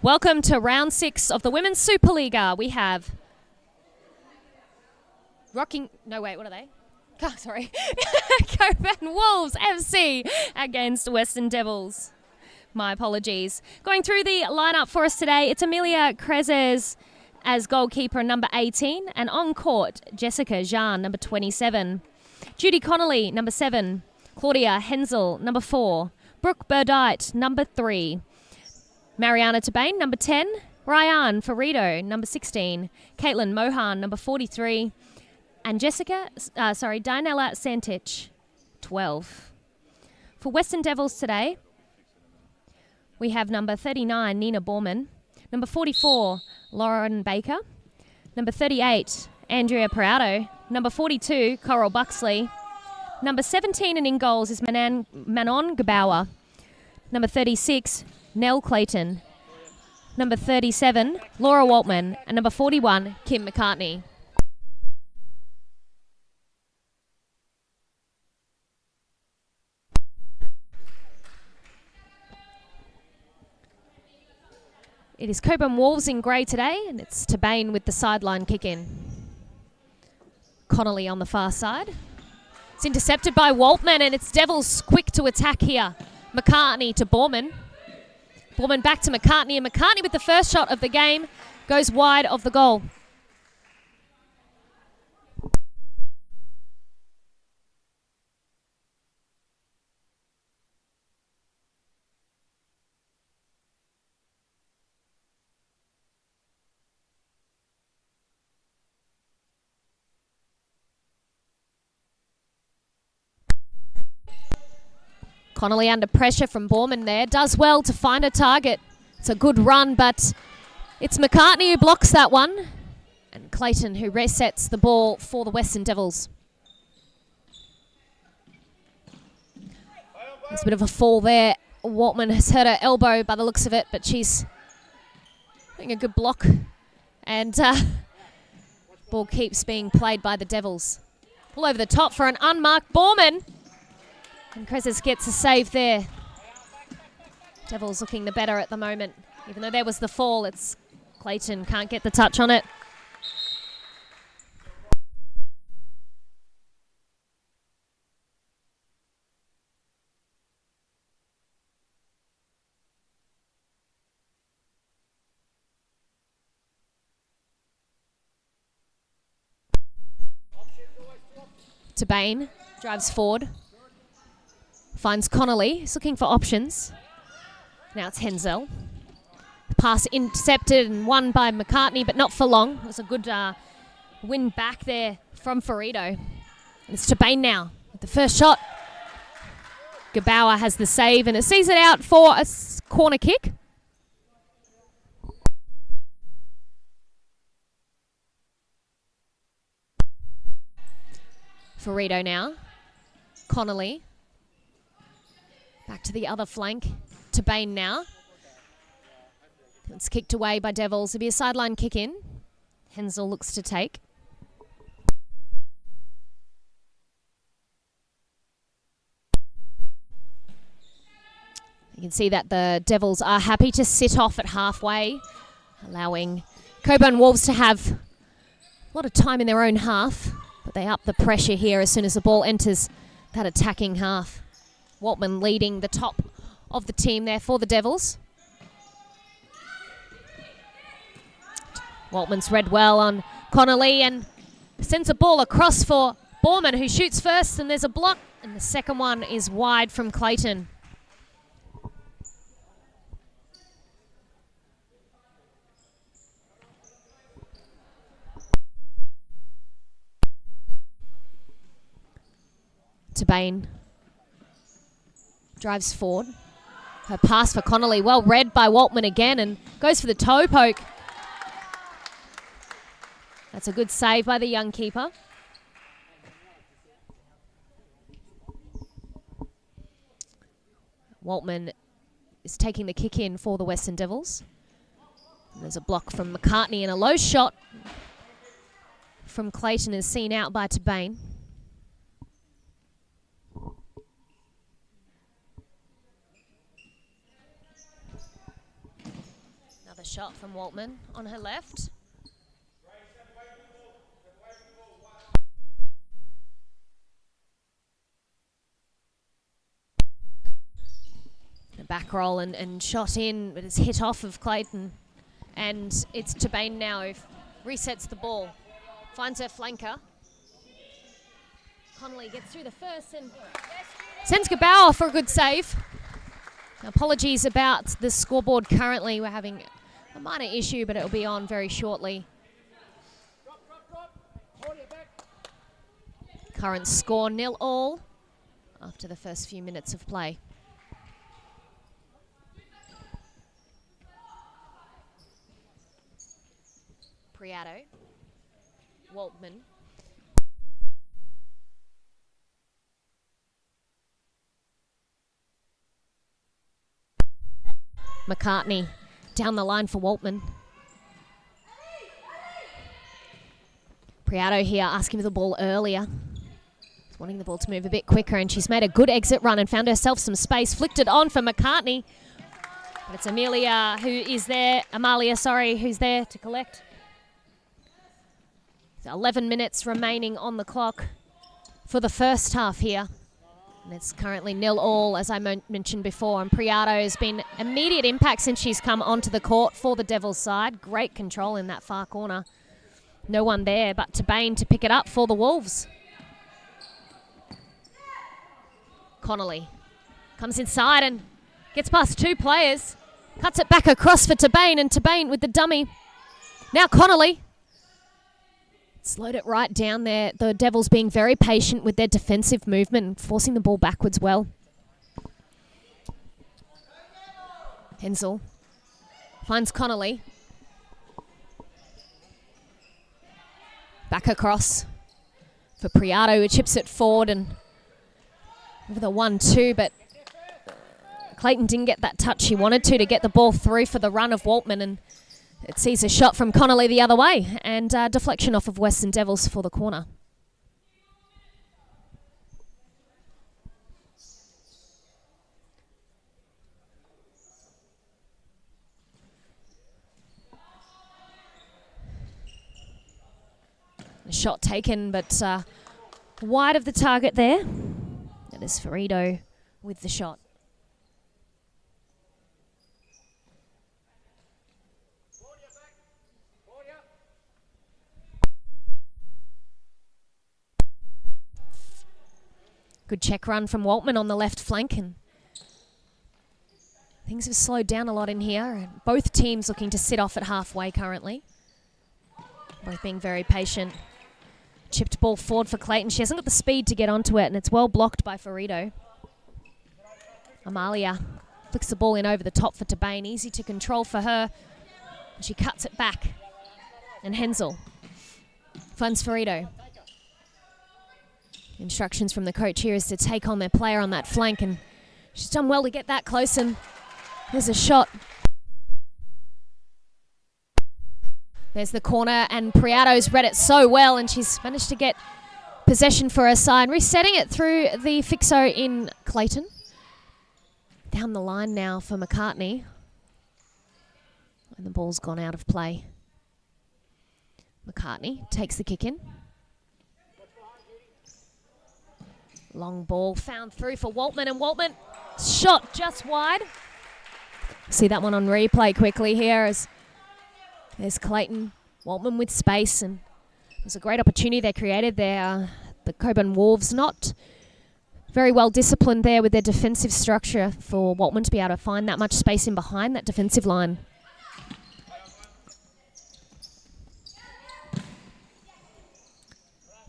Welcome to round 6 of the Women's Supa-Liga. We have what are they? Sorry. Cockburn Wolves FC against Western Devils. My apologies. Going through the lineup for us today, it's Amelia Crezes as goalkeeper, number 18, and on court, Jessica Jean, number 27. Judy Connolly, number 7. Claudia Hensel, number 4. Brooke Burdite, number 3. Mariana Tabane, number 10. Ryan Ferrito, number 16. Caitlin Mohan, number 43. And Dinella Santich, 12. For Western Devils today, we have number 39, Nina Borman. Number 44, Lauren Baker. Number 38, Andrea Parado. Number 42, Coral Buxley. Number 17 and in goals is Manon Gabauer. Number 36, Nell Clayton. Number 37, Laura Waltman. And number 41, Kim McCartney. It is Cockburn Wolves in grey today, and it's Tabane with the sideline kick-in. Connolly on the far side. It's intercepted by Waltman, and it's Devils quick to attack here. McCartney to Borman. Borman back to McCartney, and McCartney with the first shot of the game goes wide of the goal. Connolly under pressure from Borman there. Does well to find a target. It's a good run, but it's McCartney who blocks that one. And Clayton who resets the ball for the Western Devils. There's a bit of a fall there. Waltman has hurt her elbow by the looks of it, but she's doing a good block. And ball keeps being played by the Devils. Pull over the top for an unmarked Borman. And Crezes gets a save there. Devils looking the better at the moment. Even though there was the fall, it's Clayton can't get the touch on it. Tabane drives forward. Finds Connolly. He's looking for options. Now it's Hensel. Pass intercepted and won by McCartney, but not for long. It was a good win back there from Ferrito. And it's Tabane now with the first shot. Gabauer has the save, and it sees it out for a corner kick. Ferrito now. Connolly. Back to the other flank. Tabane now. It's kicked away by Devils. It'll be a sideline kick in. Hensel looks to take. You can see that the Devils are happy to sit off at halfway, allowing Cockburn Wolves to have a lot of time in their own half, but they up the pressure here as soon as the ball enters that attacking half. Waltman leading the top of the team there for the Devils. Waltman's read well on Connolly and sends a ball across for Borman, who shoots first, and there's a block, and the second one is wide from Clayton. Tabane drives forward. Her pass for Connolly, well read by Waltman again, and goes for the toe poke. That's a good save by the young keeper. Waltman is taking the kick in for the Western Devils. And there's a block from McCartney, and a low shot from Clayton is seen out by Tabane. shot from Waltman on her left. The back roll and shot in, but it's hit off of Clayton. And it's Tabane now who resets the ball. Finds her flanker. Connolly gets through the first and sends Gabauer for a good save. Apologies about the scoreboard currently. We're having a minor issue, but it'll be on very shortly. Current score 0-0 after the first few minutes of play. Priato, Waltman. McCartney down the line for Waltman. Priato here asking for the ball earlier. Wanting the ball to move a bit quicker, and she's made a good exit run and found herself some space. Flicked it on for McCartney. But it's Amalia, who's there to collect. 11 minutes remaining on the clock for the first half here. And it's currently 0-0, as I mentioned before. And Priato has been immediate impact since she's come onto the court for the Devils side. Great control in that far corner. No one there but Tabane to pick it up for the Wolves. Connolly comes inside and gets past two players. Cuts it back across for Tabane, and Tabane with the dummy. Now Connolly. Slowed it right down there. The Devils being very patient with their defensive movement and forcing the ball backwards well. Hensel finds Connolly. Back across for Priato, who chips it forward and over the 1-2, but Clayton didn't get that touch he wanted to get the ball through for the run of Waltman, and it sees a shot from Connolly the other way, and deflection off of Western Devils for the corner. A shot taken, but wide of the target there. That is Ferrido with the shot. Good check run from Waltman on the left flank, and things have slowed down a lot in here. Both teams looking to sit off at halfway currently. Both being very patient. Chipped ball forward for Clayton. She hasn't got the speed to get onto it, and it's well blocked by Ferrido. Amalia flicks the ball in over the top for Tabane. Easy to control for her. And she cuts it back. And Hensel finds Ferrido. Instructions from the coach here is to take on their player on that flank, and she's done well to get that close, and there's a shot. There's the corner, and Priato's read it so well, and she's managed to get possession for her side. Resetting it through the fixo in Clayton. Down the line now for McCartney. And the ball's gone out of play. McCartney takes the kick in. Long ball found through for Waltman, and Waltman shot just wide. See that one on replay quickly here as there's Clayton, Waltman with space, and it was a great opportunity they created there. The Cockburn Wolves not very well disciplined there with their defensive structure for Waltman to be able to find that much space in behind that defensive line.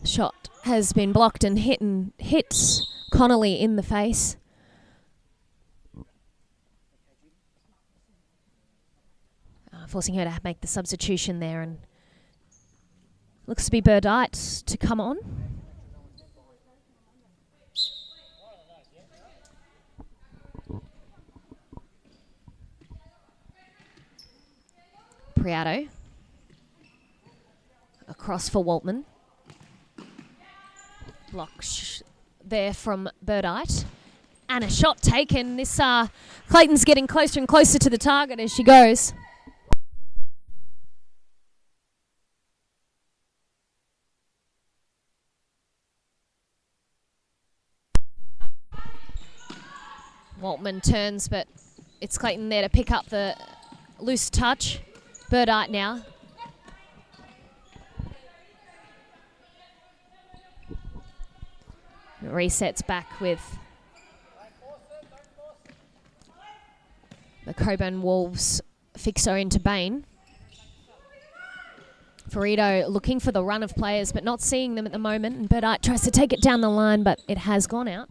Shot has been blocked and hits Connolly in the face. Forcing her to make the substitution there, and looks to be Burdite to come on. Priato across for Waltman. Block there from Burdite. And a shot taken. This Clayton's getting closer and closer to the target as she goes. Waltman turns, but it's Clayton there to pick up the loose touch. Birdite now. It resets back with the Cockburn Wolves fixer into Bain. Ferrito looking for the run of players but not seeing them at the moment. And Birdite tries to take it down the line, but it has gone out.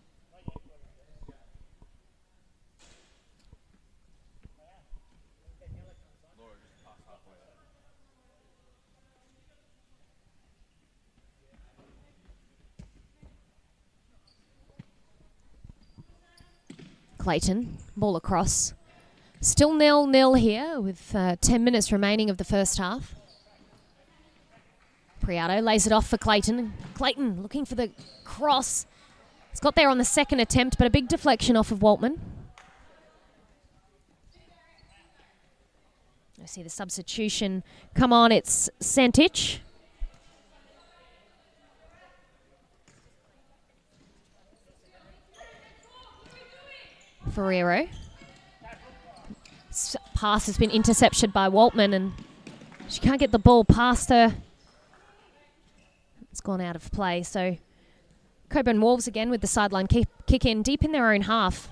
Clayton, ball across. Still 0-0 here with 10 minutes remaining of the first half. Priato lays it off for Clayton. Clayton looking for the cross. It's got there on the second attempt, but a big deflection off of Waltman. I see the substitution come on. It's Santich. Ferrero. Pass has been intercepted by Waltman and she can't get the ball past her. It's gone out of play. So Cockburn Wolves again with the sideline kick in deep in their own half.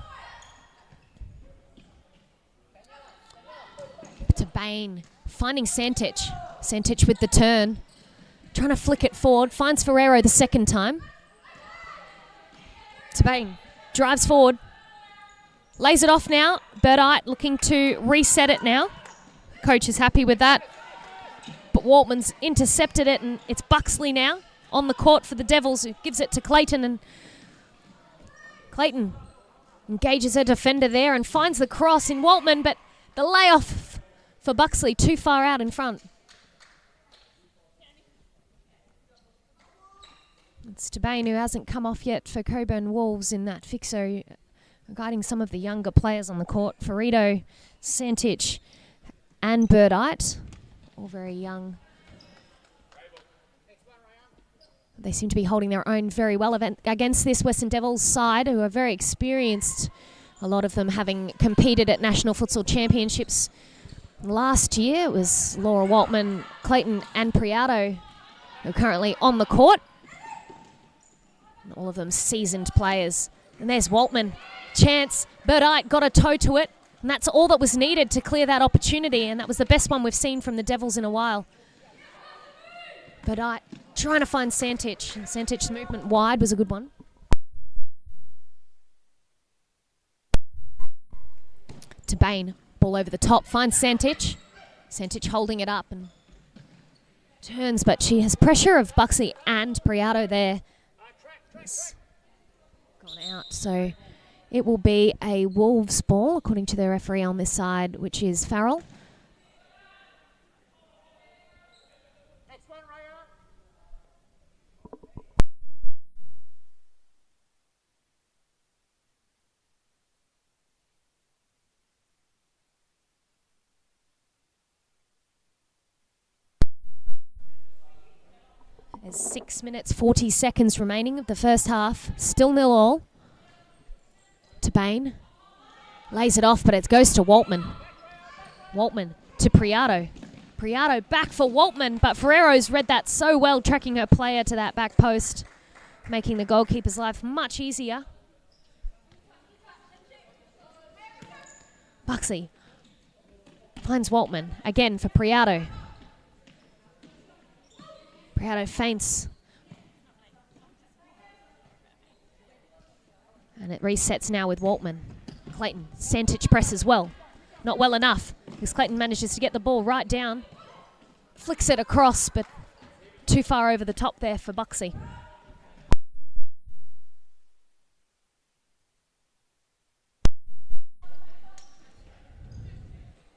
To Bain, finding Santich. Santich with the turn. Trying to flick it forward. Finds Ferrero the second time. To Bain. Drives forward. Lays it off now. Birdite looking to reset it now. Coach is happy with that. But Waltman's intercepted it and it's Buxley now on the court for the Devils, who gives it to Clayton, and Clayton engages a defender there and finds the cross in Waltman, but the layoff for Buxley too far out in front. It's Bain who hasn't come off yet for Cockburn Wolves in that fixo, guiding some of the younger players on the court. Ferrito, Santich and Birdite, all very young. They seem to be holding their own very well against this Western Devils side, who are very experienced, a lot of them having competed at National Futsal Championships last year. It was Laura Waltman, Clayton and Priato who are currently on the court. And all of them seasoned players. And there's Waltman. Chance. Birdite got a toe to it. And that's all that was needed to clear that opportunity. And that was the best one we've seen from the Devils in a while. Birdite trying to find Santich. And Santich's movement wide was a good one. To Bain. Ball over the top. Finds Santich. Santich holding it up and turns. But she has pressure of Buxley and Priato there. It's gone out. So it will be a Wolves ball, according to the referee on this side, which is Farrell. There's 6 minutes, 40 seconds remaining of the first half. Still 0-0. To Bain. Lays it off, but it goes to Waltman. Waltman to Priato. Priato back for Waltman, but Ferrero's read that so well, tracking her player to that back post, making the goalkeeper's life much easier. Buxley finds Waltman again for Priato. Priato feints. And it resets now with Waltman. Clayton, Santich presses well. Not well enough, because Clayton manages to get the ball right down. Flicks it across, but too far over the top there for Buxley.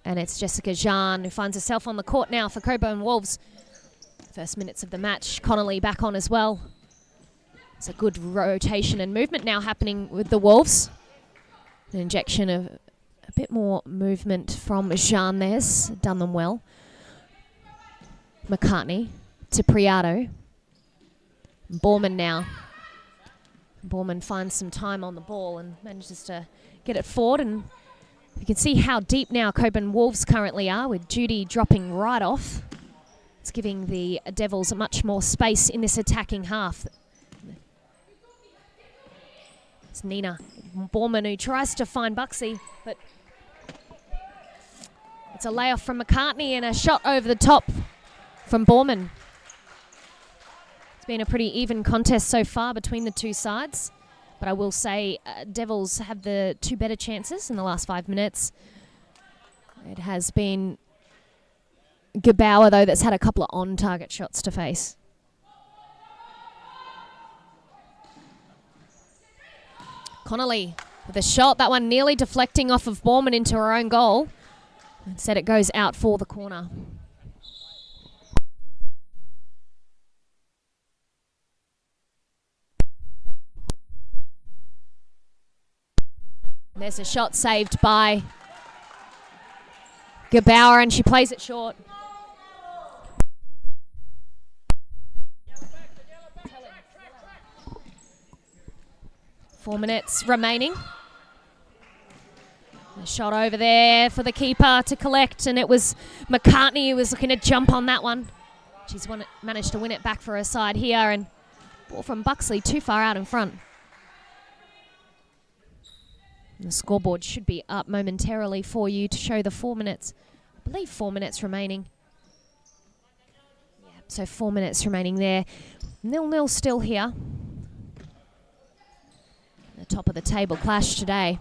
And it's Jessica Jean who finds herself on the court now for Cockburn Wolves. First minutes of the match, Connolly back on as well. It's a good rotation and movement now happening with the Wolves. An injection of a bit more movement from Jean there's done them well. McCartney to Priato. Borman now. Borman finds some time on the ball and manages to get it forward, and you can see how deep now Cockburn Wolves currently are, with Judy dropping right off. It's giving the Devils much more space in this attacking half. It's Nina Borman who tries to find Buxy, but it's a layoff from McCartney and a shot over the top from Borman. It's been a pretty even contest so far between the two sides, but I will say Devils have the two better chances in the last 5 minutes. It has been Gebauer, though, that's had a couple of on-target shots to face. Connolly with a shot, that one nearly deflecting off of Borman into her own goal. Instead it goes out for the corner. There's a shot saved by Gebauer, and she plays it short. Four minutes remaining. A shot over there for the keeper to collect, and it was McCartney who was looking to jump on that one. She's managed to win it back for her side here, and ball from Buxley too far out in front. The scoreboard should be up momentarily for you to show the 4 minutes. I believe 4 minutes remaining. Yeah, so 4 minutes remaining there. 0-0 still here. The top of the table clash today.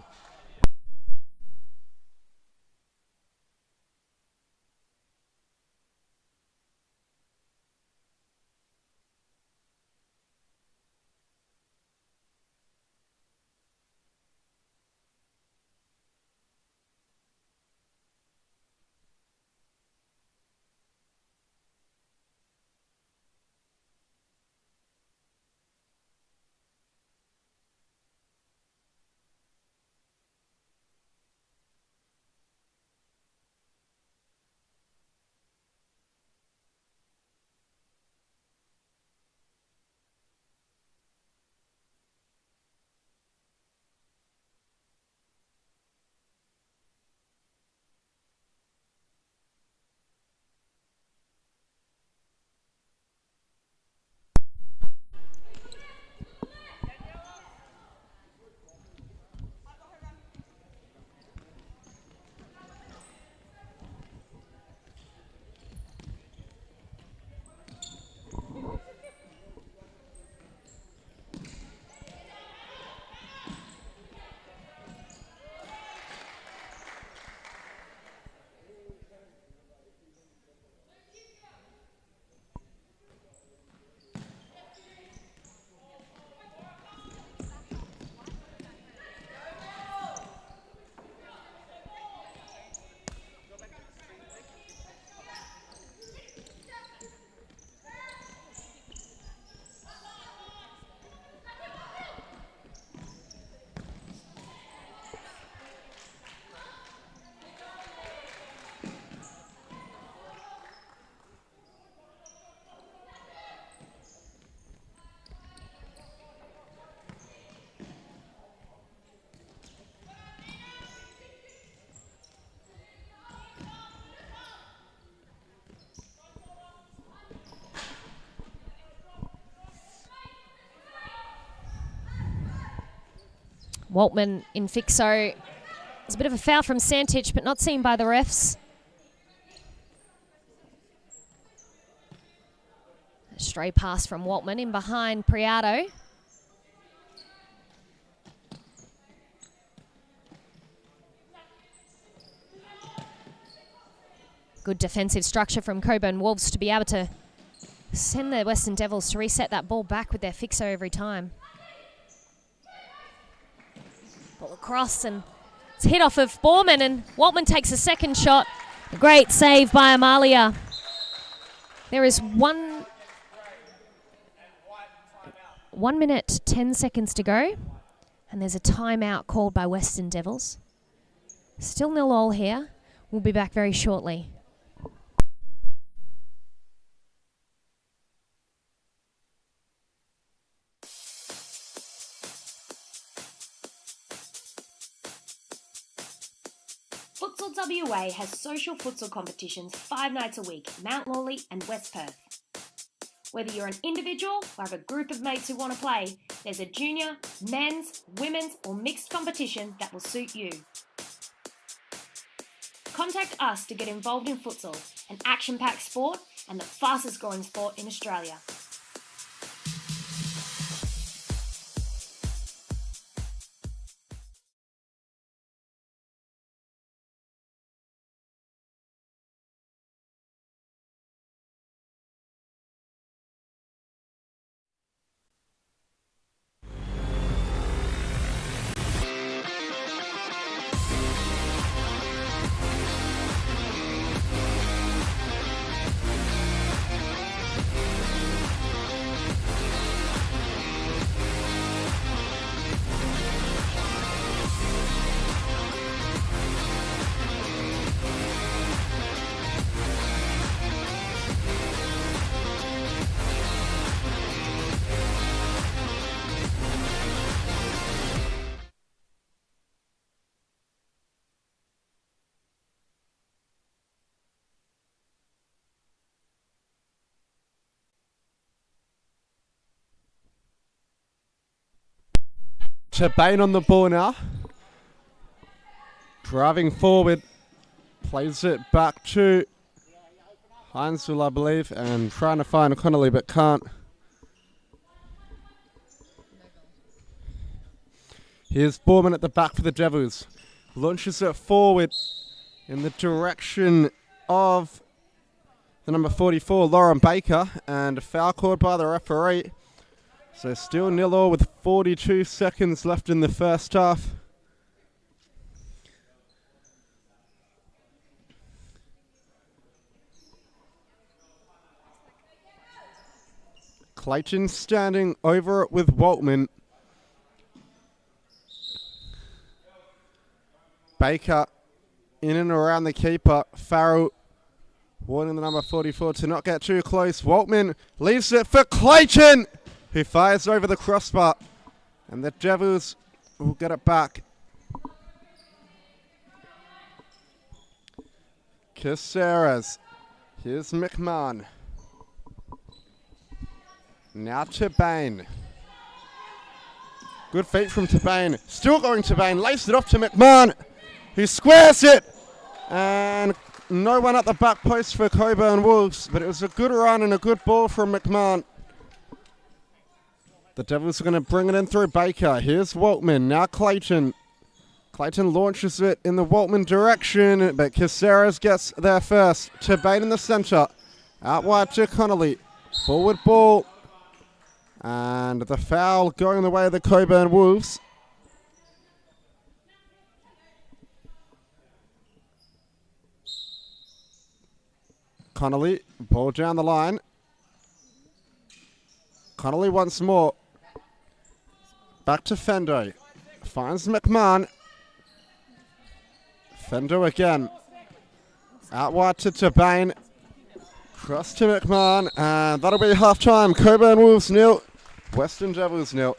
Waltman in Fixo. It's a bit of a foul from Santich, but not seen by the refs. A stray pass from Waltman in behind Priato. Good defensive structure from Cockburn Wolves to be able to send the Western Devils to reset that ball back with their Fixo every time. Ball across, and it's hit off of Borman, and Waltman takes a second shot. A great save by Amalia. There is 1 minute, 10 seconds to go, and there's a timeout called by Western Devils. Still 0-0 here. We'll be back very shortly. Futsal WA has social futsal competitions 5 nights a week in Mount Lawley and West Perth. Whether you're an individual or have a group of mates who want to play, there's a junior, men's, women's or mixed competition that will suit you. Contact us to get involved in futsal, an action-packed sport and the fastest growing sport in Australia. Bain on the ball now. Driving forward. Plays it back to Heinzel, I believe, and trying to find Connolly but can't. Here's Borman at the back for the Devils. Launches it forward in the direction of the number 44, Lauren Baker, and a foul called by the referee. So still 0-0 with 42 seconds left in the first half. Clayton standing over it with Waltman. Baker in and around the keeper. Farrell warning the number 44 to not get too close. Waltman leaves it for Clayton, who fires over the crossbar, and the Devils will get it back. Caceres. Here's McMahon. Now to Bain. Good feet from Tabane. Still going to Bain. Laced it off to McMahon, who squares it. And no one at the back post for Cockburn Wolves, but it was a good run and a good ball from McMahon. The Devils are going to bring it in through Baker. Here's Waltman. Now Clayton. Clayton launches it in the Waltman direction, but Caceres gets there first. Tabane in the centre. Out wide to Connolly. Forward ball. And the foul going the way of the Cockburn Wolves. Connolly, ball down the line. Connolly once more. Back to Fendo. Finds McMahon. Fendo again. Out wide to Tabane. Cross to McMahon. And that'll be half time. Cockburn Wolves 0. Western Devils 0.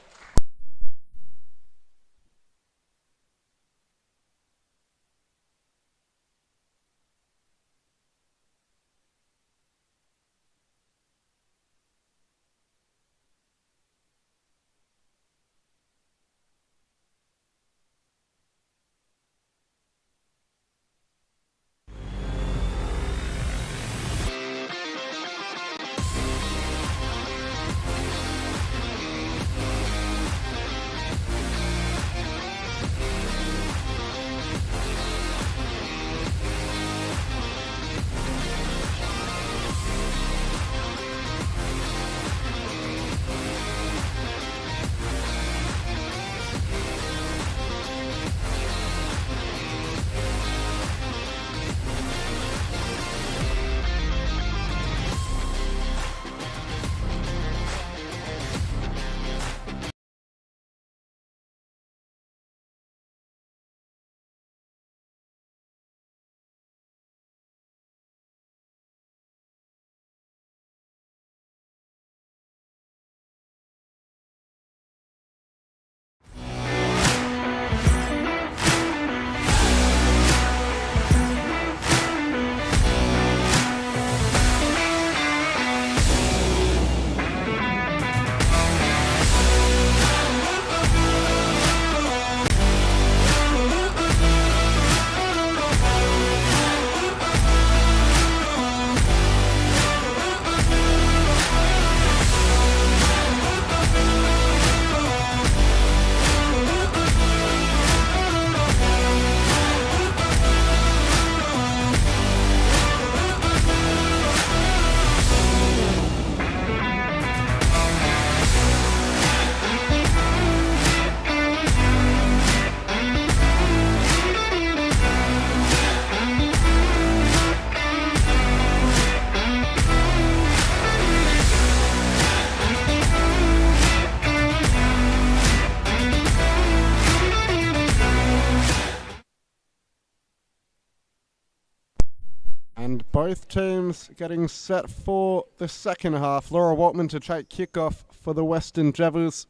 Both teams getting set for the second half. Laura Waltman to take kickoff for the Western Devils.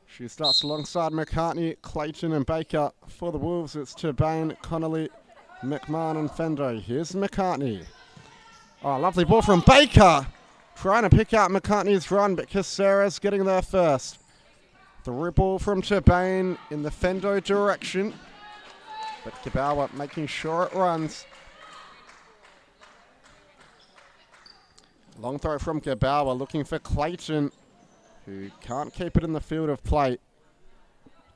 She starts alongside McCartney, Clayton and Baker. For the Wolves, it's Turbane, Connolly, McMahon and Fendo. Here's McCartney. Oh, lovely ball from Baker. Trying to pick out McCartney's run, but Caceres getting there first. The ripple from Turbane in the Fendo direction. But Gebauer making sure it runs. Long throw from Gebauer, looking for Clayton, who can't keep it in the field of play.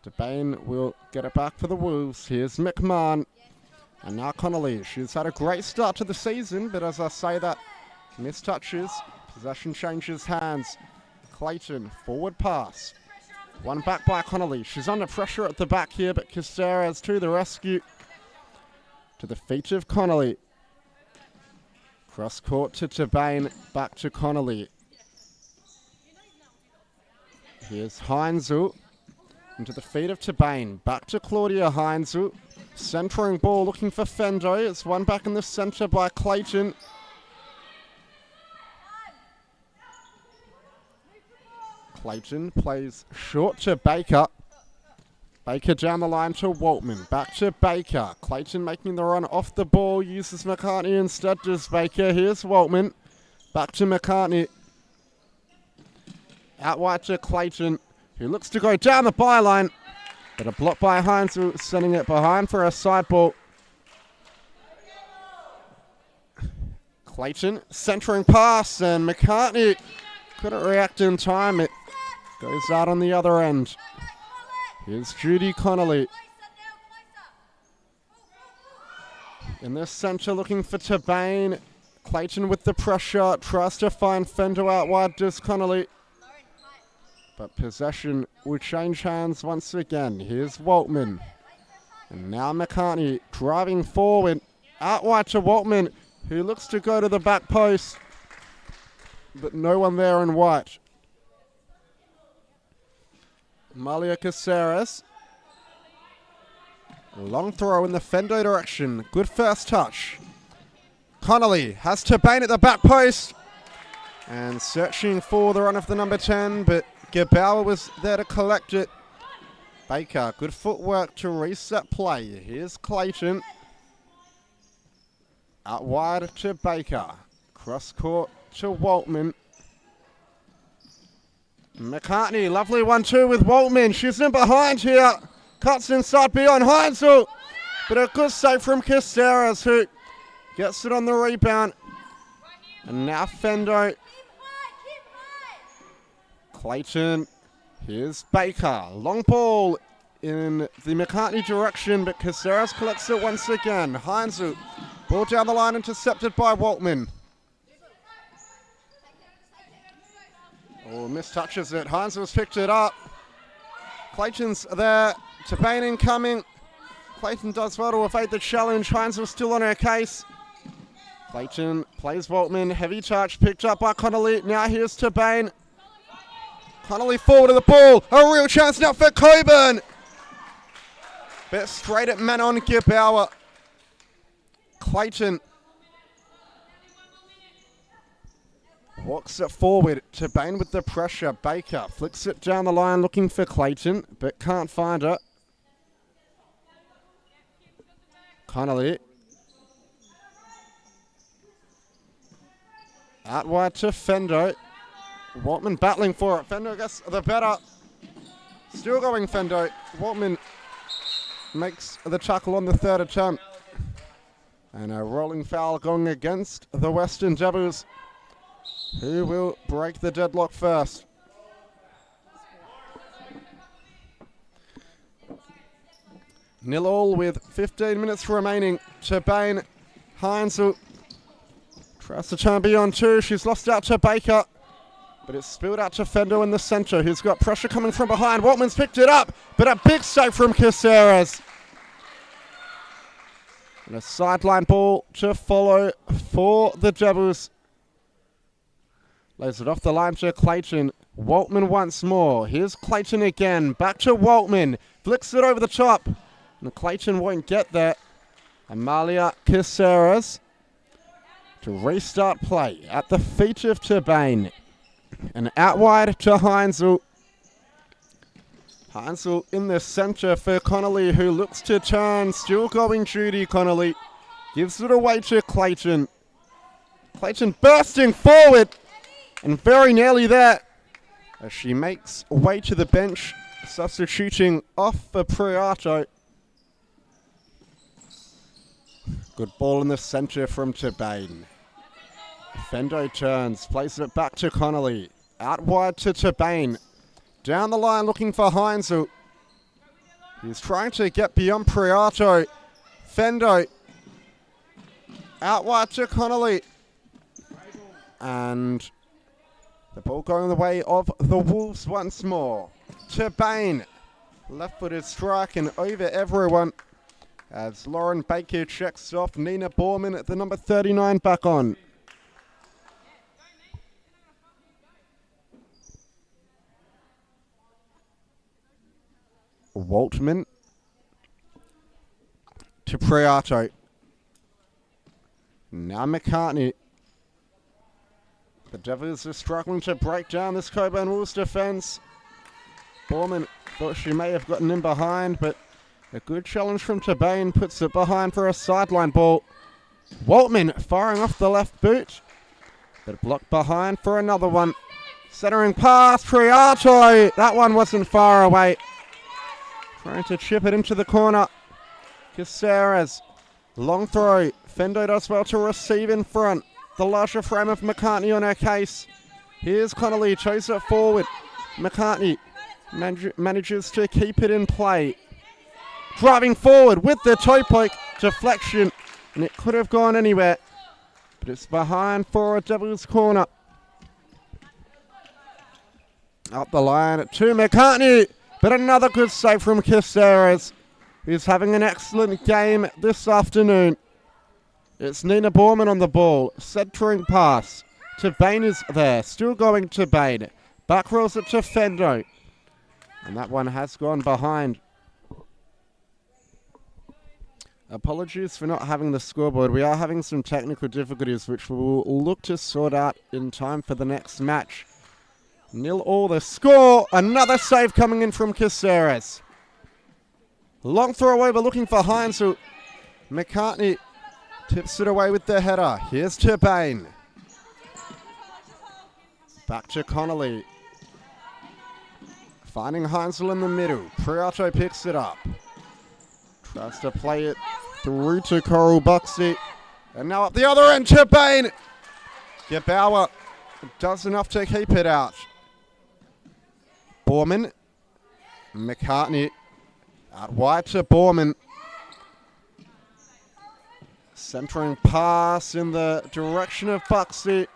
Turbane will get it back for the Wolves. Here's McMahon. And now Connolly. She's had a great start to the season, but as I say that, missed touches. Possession changes hands. Clayton, forward pass. One back by Connolly. She's under pressure at the back here, but Caceres to the rescue. To the feet of Connolly. Cross court to Turbane, back to Connolly. Here's Heinzel. Into the feet of Turbane. Back to Claudia Heinzel. Centering ball looking for Fendo. It's one back in the centre by Clayton. Clayton plays short to Baker. Baker down the line to Waltman. Back to Baker. Clayton making the run off the ball. Uses McCartney instead. Does Baker. Here's Waltman. Back to McCartney. Out wide to Clayton, who looks to go down the byline. But a block by Hines, sending it behind for a side ball. Clayton centering pass, and McCartney couldn't react in time. It goes out on the other end. Here's Judy Connolly. In the centre looking for Turbane. Clayton with the pressure, tries to find Fendo out wide, does Connolly. But possession will change hands once again. Here's Waltman. And now McCartney driving forward. Out wide to Waltman, who looks to go to the back post. But no one there in white. Malia Caceres. Long throw in the Fendo direction. Good first touch. Connolly has Turbane at the back post. And searching for the run of the number 10, but Gebauer was there to collect it. Baker, good footwork to reset play. Here's Clayton. Out wide to Baker. Cross court to Waltman. McCartney, lovely 1-2 with Waltman. She's in behind here. Cuts inside beyond Heinzel. But a good save from Caceres, who gets it on the rebound. And now Fendo. Clayton. Here's Baker. Long ball in the McCartney direction, but Caceres collects it once again. Heinzel. Ball down the line, intercepted by Waltman. Oh, mistouches it. Heinzel's picked it up. Clayton's there. Turbane incoming. Clayton does well to evade the challenge. Heinzel's still on her case. Clayton plays Waltman. Heavy touch picked up by Connolly. Now here's Turbane. Connolly forward to the ball. A real chance now for Cockburn. Bit straight at Manon Gebauer. Clayton walks it forward. Turbane with the pressure. Baker flicks it down the line looking for Clayton, but can't find her. Connolly. Out wide to Fendo. Waltman battling for it. Fendo gets the better. Still going Fendo. Waltman makes the tackle on the third attempt. And a rolling foul going against the Western Devils, who will break the deadlock first. Nil all with 15 minutes remaining. Turbane, Heinzel tries to turn beyond two. She's lost out to Baker, but it's spilled out to Fendo in the centre, who's got pressure coming from behind. Waltman's picked it up, but a big save from Caceres. And a sideline ball to follow for the Devils. Lays it off the line to Clayton. Waltman once more. Here's Clayton again. Back to Waltman. Flicks it over the top. And Clayton won't get there. Amalia Caceres. to restart play at the feet of Turbane. And out wide to Heinzel. Heinzel in the centre for Connolly, who looks to turn. Still going Judy Connolly. Gives it away to Clayton. Clayton bursting forward. And very nearly there. As she makes way to the bench. Substituting off for Priato. Good ball in the centre from Turbane. Fendo turns, places it back to Connolly. Out wide to Turbane. Down the line looking for Heinzel. He's trying to get beyond Priato. Fendo. Out wide to Connolly. And the ball going the way of the Wolves once more. Turbane. Left-footed strike and over everyone. As Lauren Baker checks off Nina Borman at the number 39 back on. Waltman to Priato. Now McCartney. The Devils are struggling to break down this Cockburn Wolves defence. Borman thought she may have gotten in behind, but a good challenge from Turbane puts it behind for a sideline ball. Waltman firing off the left boot, but blocked behind for another one. Centering pass, Priato. That one wasn't far away. Trying to chip it into the corner. Caceres. Long throw. Fendo does well to receive in front. The larger frame of McCartney on her case. Here's Connolly. Chose it forward. McCartney manages to keep it in play. Driving forward with the toe poke. Deflection. And it could have gone anywhere. But it's behind for a Devils corner. Up the line to McCartney. But another good save from Caceres, who's having an excellent game this afternoon. It's Nina Borman on the ball. Centering pass. Turbane is there. Still going Turbane. Back rolls it to Fendo. And that one has gone behind. Apologies for not having the scoreboard. We are having some technical difficulties which we will look to sort out in time for the next match. 0-0 the score. Another save coming in from Caceres. Long throw over looking for Heinzel. McCartney tips it away with the header. Here's Turbane. Back to Connolly. Finding Heinzel in the middle. Priato picks it up. Tries to play it through to Coral Buxley. And now up the other end, Turbane. Gebauer does enough to keep it out. Borman. McCartney. Out wide to Borman. Centering pass in the direction of Buxley.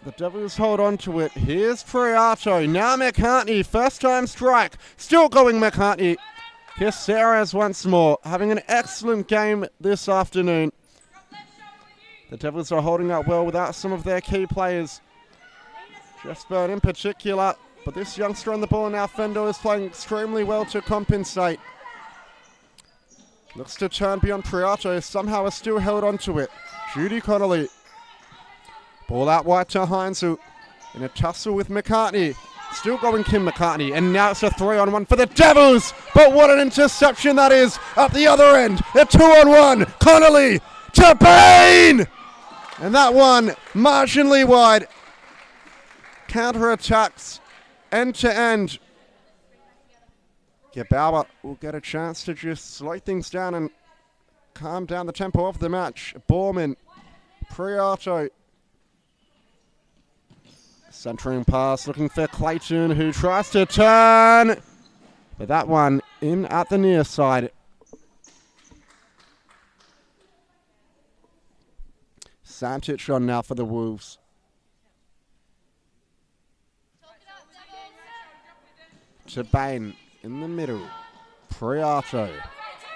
The Devils hold on to it. Here's Priato. Now McCartney. First time strike. Still going McCartney. Caceres once more. Having an excellent game this afternoon. The Devils are holding up well without some of their key players. Jesper in particular. But this youngster on the ball now, Fendo, is playing extremely well to compensate. Looks to turn beyond Priato. Somehow is still held on to it. Judy Connolly. Ball out wide to Heinzel. In a tussle with McCartney. Still going Kim McCartney. And now it's a 3-on-1 for the Devils. But what an interception that is. Up the other end. A 2-on-1. Connolly. Turbane. And that one marginally wide. Counter-attacks. End to end. Gebauer will get a chance to just slow things down and calm down the tempo of the match. Borman. Priato. Centering pass looking for Clayton, who tries to turn. But that one in at the near side. Santic on now for the Wolves. Turbane in the middle. Priato.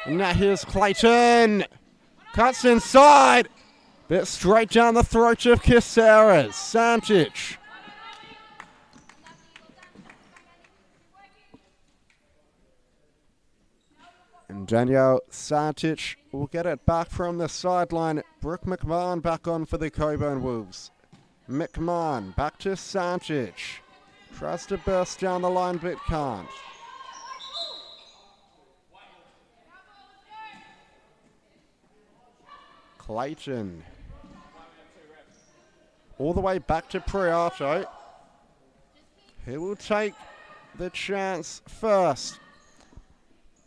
And now here's Clayton. Cuts inside. Bit straight down the throat of Caceres. Santic. And Danielle Santic will get it back from the sideline. Brooke McMahon back on for the Cockburn Wolves. McMahon back to Santic. Tries to burst down the line but can't. Clayton. All the way back to Priato. He will take the chance first.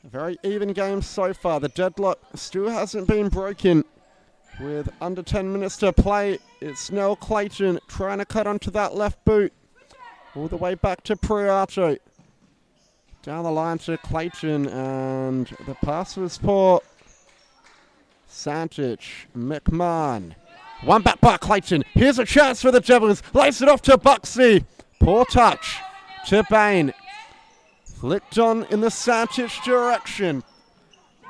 A very even game so far. The deadlock still hasn't been broken. With under 10 minutes to play, it's now Clayton trying to cut onto that left boot. All the way back to Priato. Down the line to Clayton, and the pass was poor. Santic, McMahon. One back by Clayton. Here's a chance for the Devils. Lays it off to Buxley. Poor touch to Bain. Flicked on in the Santic direction.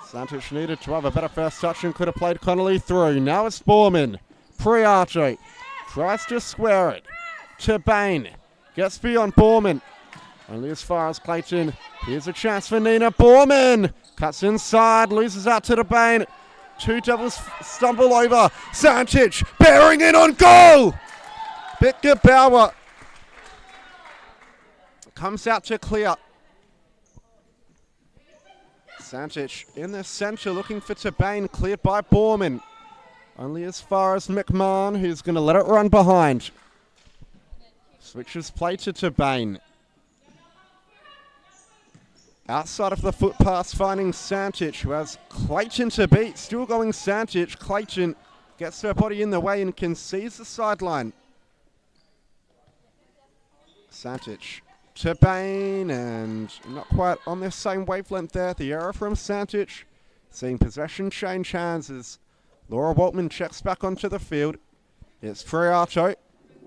Santic needed to have a better first touch and could have played Connolly through. Now it's Borman. Priato tries to square it to Bain. Gets beyond Borman. Only as far as Clayton. Here's a chance for Nina Borman. Cuts inside, loses out to the Bain. Two Devils stumble over. Santic bearing in on goal. Victor Bauer comes out to clear. Santic in the centre looking for Tabane, cleared by Borman. Only as far as McMahon, who's going to let it run behind. Switches play to Tabane. Outside of the foot pass, finding Santic, who has Clayton to beat. Still going Santic. Clayton gets her body in the way and concedes the sideline. Santic to Bain, and not quite on the same wavelength there. The error from Santic. Seeing possession change hands as Laura Waltman checks back onto the field. It's Priato.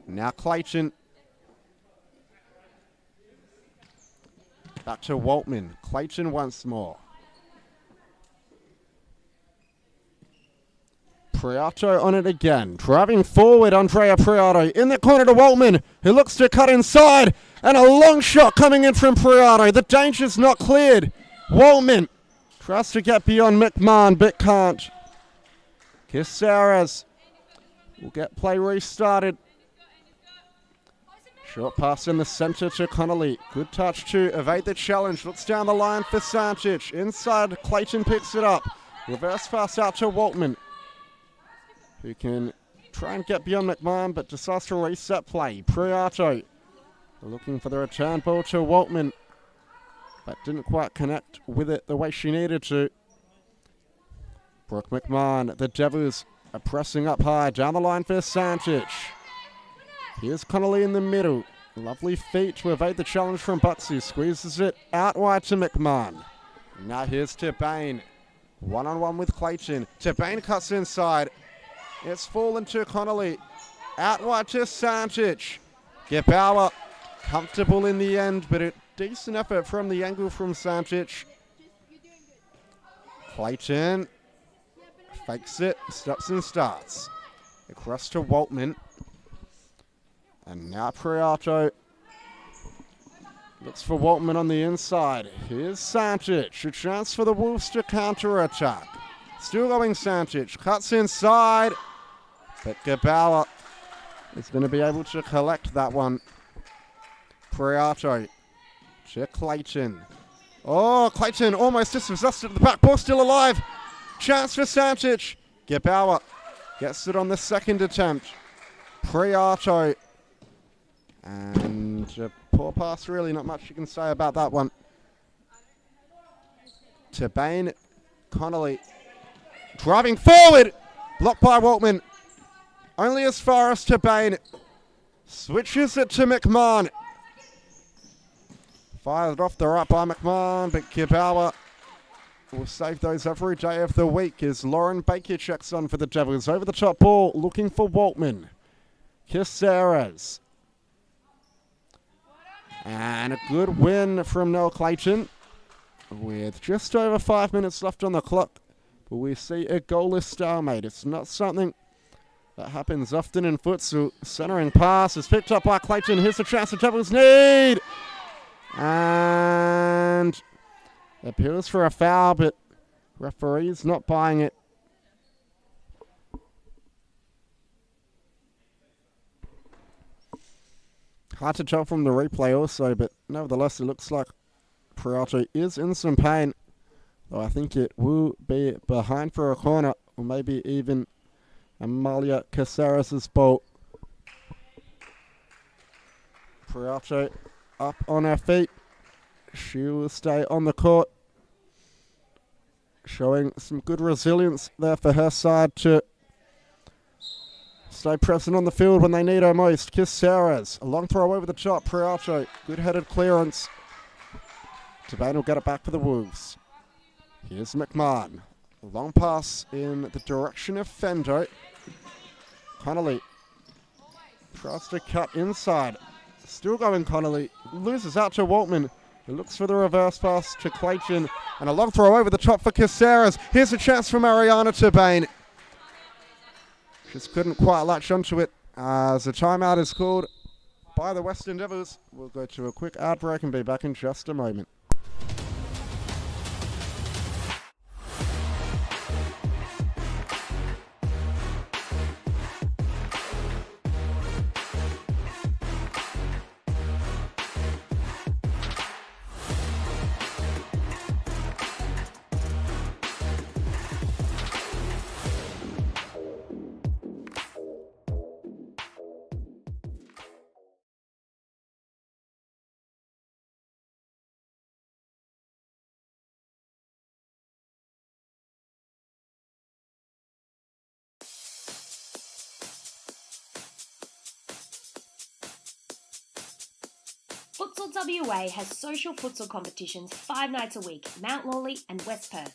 Now Clayton. Back to Waltman. Clayton once more. Priato on it again. Driving forward, Andrea Priato. In the corner to Waltman, who looks to cut inside. And a long shot coming in from Priato. The danger's not cleared. Waltman tries to get beyond McMahon, but can't. Caceres will get play restarted. Short pass in the centre to Connolly. Good touch to evade the challenge. Looks down the line for Santic. Inside, Clayton picks it up. Reverse pass out to Waltman, who can try and get beyond McMahon, but decides to reset play. Priato looking for the return ball to Waltman, but didn't quite connect with it the way she needed to. Brooke McMahon, the Devils are pressing up high. Down the line for Santic. Here's Connolly in the middle. Lovely feet to evade the challenge from Buxy. Squeezes it out wide to McMahon. Now here's Tabane. One-on-one with Clayton. Tabane cuts inside. It's fallen to Connolly. Out wide to Santic. Gebauer comfortable in the end, but a decent effort from the angle from Santic. Clayton fakes it, stops and starts. Across to Waltman. And now Priato looks for Waltman on the inside. Here's Santic. A chance for the Wolves to counter-attack. Still going Santic. Cuts inside. But Gebauer is going to be able to collect that one. Priato to Clayton. Oh, Clayton almost dispossessed at the back. Ball still alive. Chance for Santic. Gebauer gets it on the second attempt. Priato. And a poor pass, really. Not much you can say about that one. Tabane, Connolly. Driving forward. Blocked by Waltman. Only as far as Tabane. Switches it to McMahon. Fired off the right by McMahon, but Gebauer will save those every day of the week as Lauren Baker checks on for the Devils. Over the top ball, looking for Waltman. Caceres. And a good win from Noel Clayton with just over 5 minutes left on the clock. But we see a goalless stalemate. It's not something that happens often in futsal. Centering pass is picked up by Clayton. Here's the chance the Devils need. And appeals for a foul, but Referee's not buying it. Hard to tell from the replay also, but nevertheless it looks like Peralta is in some pain. Though I think it will be behind for a corner, or maybe even Amalia Caceres' ball. Peralta up on her feet. She will stay on the court, showing some good resilience there for her side to stay present on the field when they need her most. Caceres, a long throw over the top. Peralta, good headed clearance. Tabane will get it back for the Wolves. Here's McMahon. A long pass in the direction of Fendo. Connolly tries to cut inside. Still going Connolly. Loses out to Waltman. He looks for the reverse pass to Clayton. And a long throw over the top for Caceres. Here's a chance for Mariana Tabane. Just couldn't quite latch onto it as a timeout is called by the Western Devils. We'll go to a quick ad break and be back in just a moment. Futsal WA has social futsal competitions 5 nights a week, Mount Lawley and West Perth.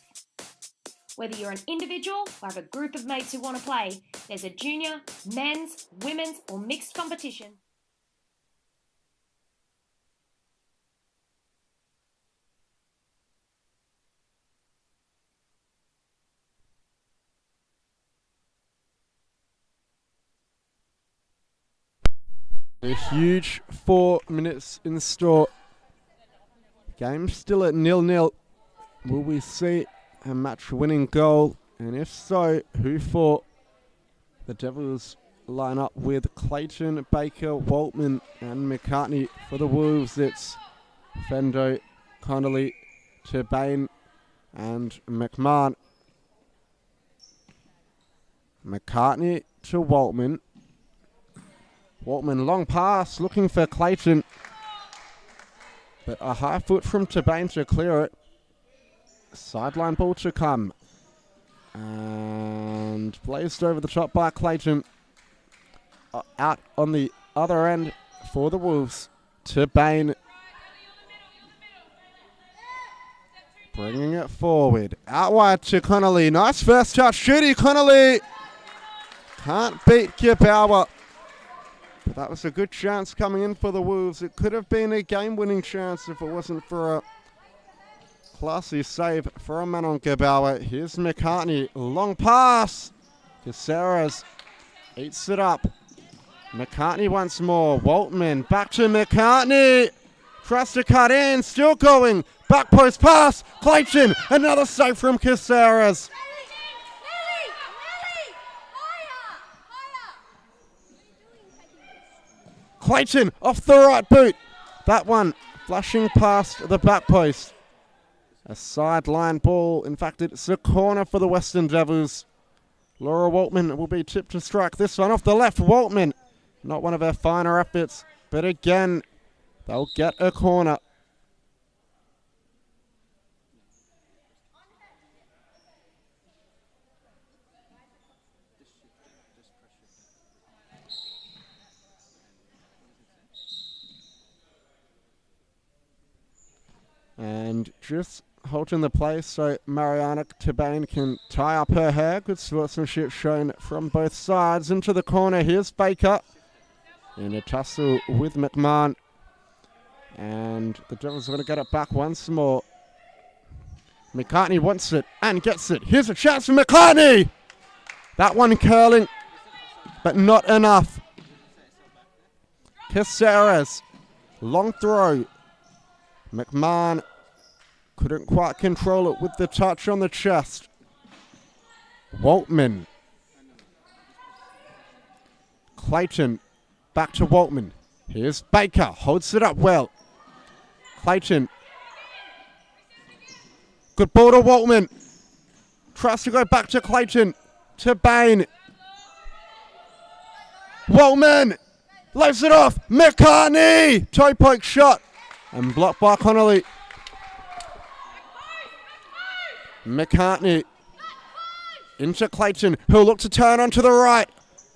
Whether you're an individual or have a group of mates who want to play, there's a junior, men's, women's or mixed competition. A huge 4 minutes in store. Game still at 0-0. Will we see a match-winning goal? And if so, who for? The Devils line up with Clayton, Baker, Waltman and McCartney. For the Wolves, it's Fendo, Connolly, Turbane and McMahon. McCartney to Waltman. Waltman, long pass, looking for Clayton. But a high foot from Turbane to clear it. Sideline ball to come. And blazed over the top by Clayton. Out on the other end for the Wolves. Turbane. Bringing it forward. Out wide to Connolly. Nice first touch. Judy Connolly. Can't beat Gebauer. That was a good chance coming in for the Wolves. It could have been a game-winning chance if it wasn't for a classy save for a man on Gebauer. Here's McCartney. Long pass. Caceres eats it up. McCartney once more. Waltman back to McCartney. Tries to cut in. Still going. Back post pass. Clayton. Another save from Caceres. Clayton off the right boot. That one flashing past the back post. A sideline ball. In fact, it's a corner for the Western Devils. Laura Waltman will be tipped to strike this one off the left. Waltman, not one of her finer efforts, but again, they'll get a corner. And just holding the place so Mariana Tabane can tie up her hair. Good sportsmanship shown from both sides. Into the corner, here's Baker. In a tussle with McMahon. And the Devils are going to get it back once more. McCartney wants it and gets it. Here's a chance for McCartney! That one curling, but not enough. Caceres, long throw. McMahon Couldn't quite control it with the touch on the chest. Waltman. Clayton back to Waltman. Here's Baker. Holds it up well. Clayton. Good ball to Waltman. Tries to go back to Clayton. To Bain. Waltman. Lays it off. McCartney. Toe poke shot. And blocked by Connolly. McCartney. Into Clayton, who'll look to turn onto the right.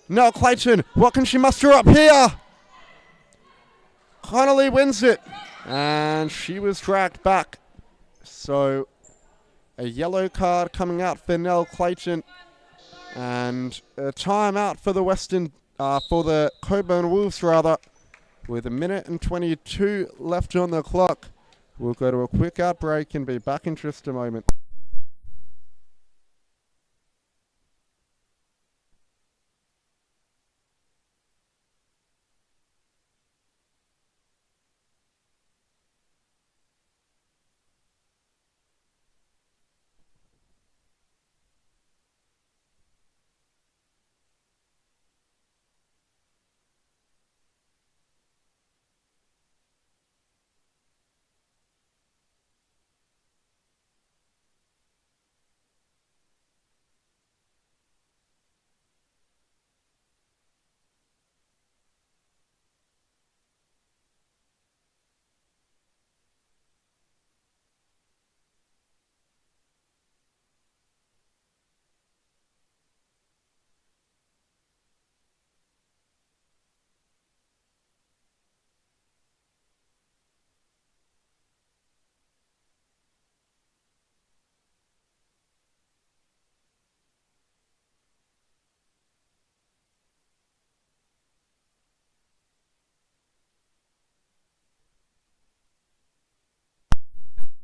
Now Clayton, what can she muster up here? Connolly wins it. And she was dragged back. So a yellow card coming out for Nell Clayton. And a timeout for the Cockburn Wolves rather. With 1:22 left on the clock. We'll go to a quick out break and be back in just a moment.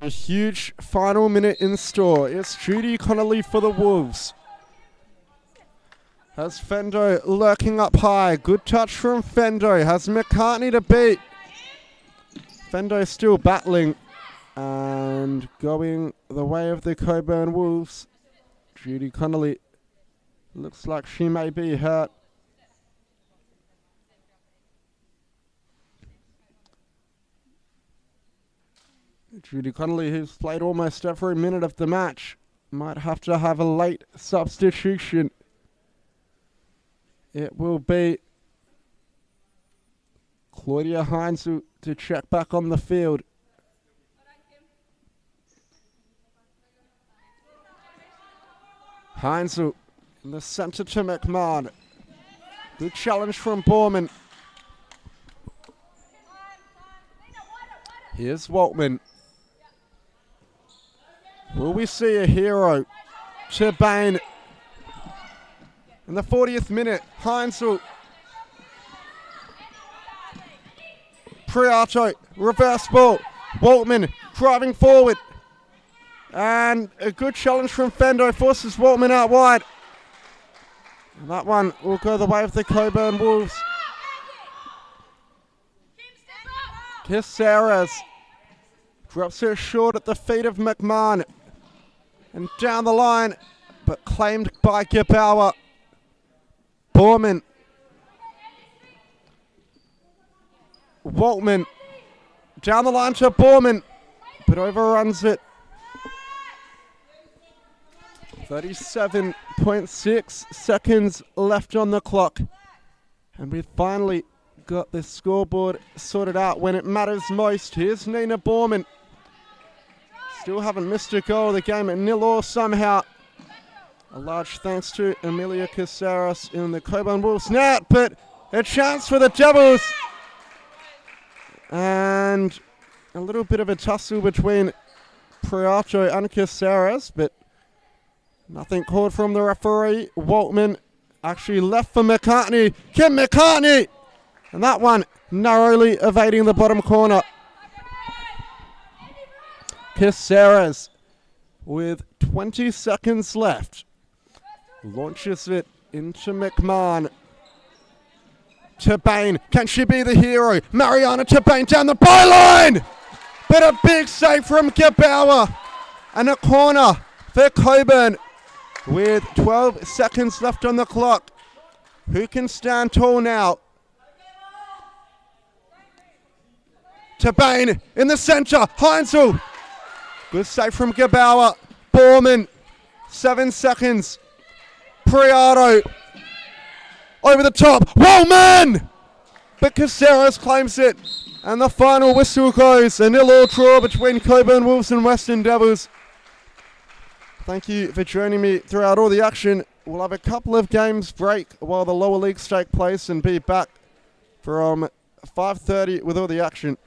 A huge final minute in store. It's Judy Connolly for the Wolves. Has Fendo lurking up high. Good touch from Fendo. Has McCartney to beat. Fendo still battling and going the way of the Cockburn Wolves. Judy Connolly looks like she may be hurt. Judy Connolly, who's played almost every minute of the match, might have to have a late substitution. It will be Claudia Hines to check back on the field. Hines in the centre to McMahon. Good challenge from Borman. Here's Waltman. Will we see a hero? To Bain. In the 40th minute, Heinzel. Priato, reverse ball. Waltman driving forward. And a good challenge from Fendo forces Waltman out wide. And that one will go the way of the Cockburn Wolves. Caceres drops her short at the feet of McMahon. And down the line, but claimed by Gebauer. Borman. Waltman. Down the line to Borman, but overruns it. 37.6 seconds left on the clock. And we've finally got the scoreboard sorted out when it matters most. Here's Nina Borman. Still haven't missed a goal of the game at 0-0 somehow. A large thanks to Emilia Caceres in the Cockburn Wolves net, but a chance for the Devils. And a little bit of a tussle between Priato and Caceres, but nothing called from the referee. Waltman actually left for McCartney. Kim McCartney! And that one narrowly evading the bottom corner. Caceres with 20 seconds left. Launches it into McMahon. To Bain. Can she be the hero? Mariana to Bain down the byline! But a big save from Gebauer. And a corner for Cockburn with 12 seconds left on the clock. Who can stand tall now? To Bain in the centre. Heinzel. Good save from Gebauer. Borman. 7 seconds. Priado. Over the top. Wellman! But Caceres claims it. And the final whistle goes. A 0-0 draw between Cockburn Wolves and Western Devils. Thank you for joining me throughout all the action. We'll have a couple of games break while the lower leagues take place and be back from 5:30 with all the action.